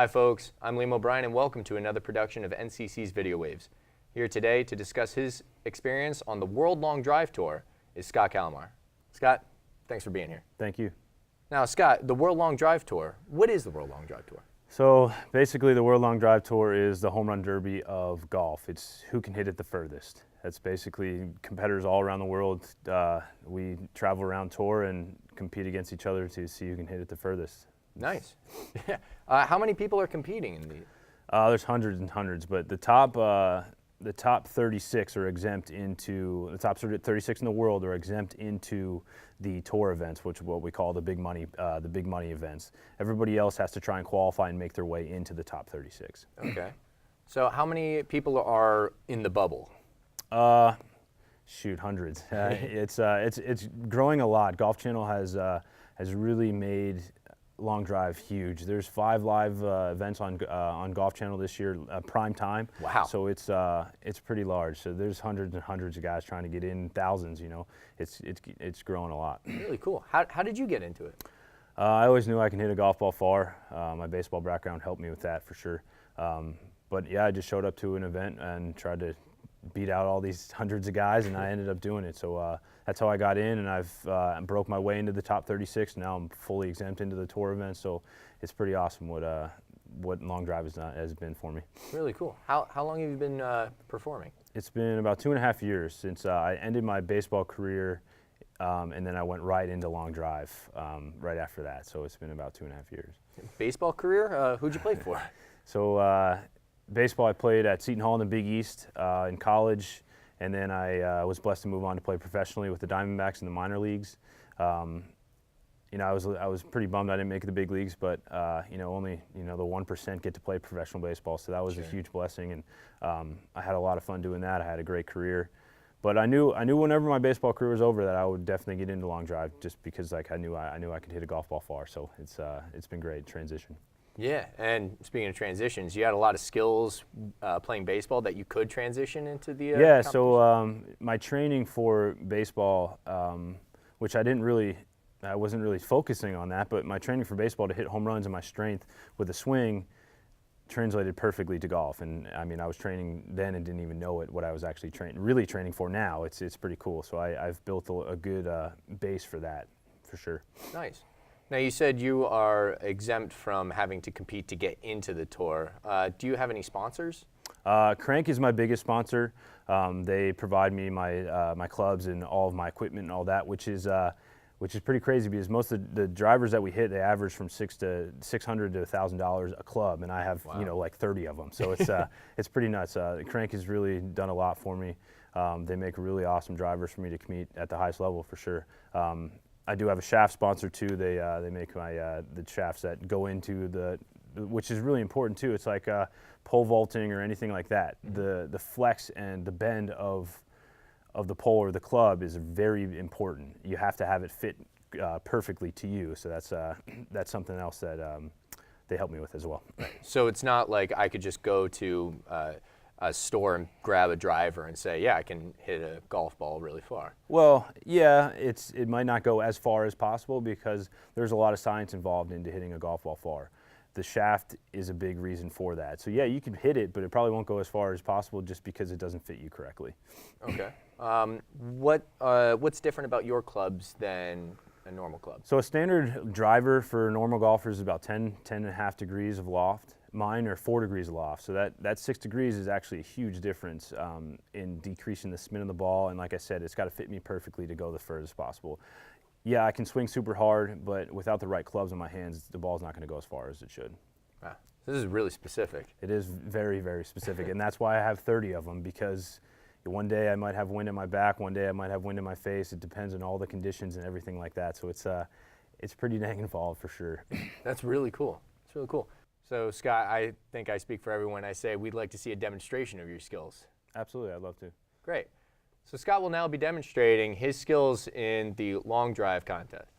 Hi folks, I'm Liam O'Brien and welcome to another production of NCC's Video Waves. Here today to discuss his experience on the World Long Drive Tour is Scott Kalamar. Scott, thanks for being here. Thank you. Now Scott, the World Long Drive Tour, what is the World Long Drive Tour? So basically the World Long Drive Tour is the home run derby of golf. It's who can hit it the furthest. That's basically competitors all around the world. We travel around tour and compete against each other to see who can hit it the furthest. Nice. How many people are competing in these? There's hundreds and hundreds, but the top 36 are exempt into, the top 36 in the world are exempt into the tour events, which is what we call the big money events. Everybody else has to try and qualify and make their way into the top 36. Okay. So how many people are in the bubble? Shoot, hundreds. It's growing a lot. Golf Channel has really made long drive huge. There's 5 live events on Golf Channel this year, prime time. Wow. So it's pretty large. So there's hundreds and hundreds of guys trying to get in, thousands. You know, it's growing a lot. Really cool. How did you get into it? I always knew I can hit a golf ball far. My baseball background helped me with that for sure. But yeah, I just showed up to an event and tried to beat out all these hundreds of guys, and I ended up doing it. So that's how I got in, and I've broke my way into the top 36. Now I'm fully exempt into the tour event, so it's pretty awesome what long drive has been for me. Really cool. How long have you been performing? It's been about 2.5 years since I ended my baseball career, and then I went right into long drive right after that. So it's been about 2.5 years. Baseball career? Who'd you play for? So baseball, I played at Seton Hall in the Big East in college, and then I was blessed to move on to play professionally with the Diamondbacks in the minor leagues. You know, I was pretty bummed I didn't make the big leagues, but you know, only the 1% get to play professional baseball, so that was a huge blessing, and I had a lot of fun doing that. I had a great career, but I knew whenever my baseball career was over that I would definitely get into long drive, just because like I knew I could hit a golf ball far. So it's been great transition. Yeah, and speaking of transitions, you had a lot of skills playing baseball that you could transition into the yeah. So my training for baseball, which I wasn't really focusing on that, but my training for baseball to hit home runs and my strength with a swing translated perfectly to golf. And I mean, I was training then and didn't even know it, what I was actually really training for now. It's pretty cool. So I've built a good base for that, for sure. Nice. Now you said you are exempt from having to compete to get into the tour. Do you have any sponsors? Crank is my biggest sponsor. They provide me my clubs and all of my equipment and all that, which is pretty crazy because most of the drivers that we hit, they average from $600 to $1,000 a club, and I have like 30 of them. So it's pretty nuts. Crank has really done a lot for me. They make really awesome drivers for me to compete at the highest level for sure. I do have a shaft sponsor too. They make the shafts that go into which is really important too. It's like pole vaulting or anything like that. The flex and the bend of the pole or the club is very important. You have to have it fit perfectly to you. So that's something else that they help me with as well. So it's not like I could just go to a store and grab a driver and say, yeah, I can hit a golf ball really far. Well, yeah, it might not go as far as possible because there's a lot of science involved into hitting a golf ball far. The shaft is a big reason for that. So yeah, you can hit it, but it probably won't go as far as possible just because it doesn't fit you correctly. Okay. What's different about your clubs than a normal club? So a standard driver for normal golfers is about 10.5 degrees of loft. Mine are 4 degrees of loft. So that 6 degrees is actually a huge difference in decreasing the spin of the ball. And like I said, it's got to fit me perfectly to go the furthest possible. Yeah, I can swing super hard, but without the right clubs in my hands, the ball's not going to go as far as it should. Wow. This is really specific. It is very, very specific. And that's why I have 30 of them, because one day I might have wind in my back, one day I might have wind in my face. It depends on all the conditions and everything like that. So it's pretty dang involved for sure. That's really cool. It's really cool. So Scott, I think I speak for everyone. I say we'd like to see a demonstration of your skills. Absolutely, I'd love to. Great. So Scott will now be demonstrating his skills in the long drive contest.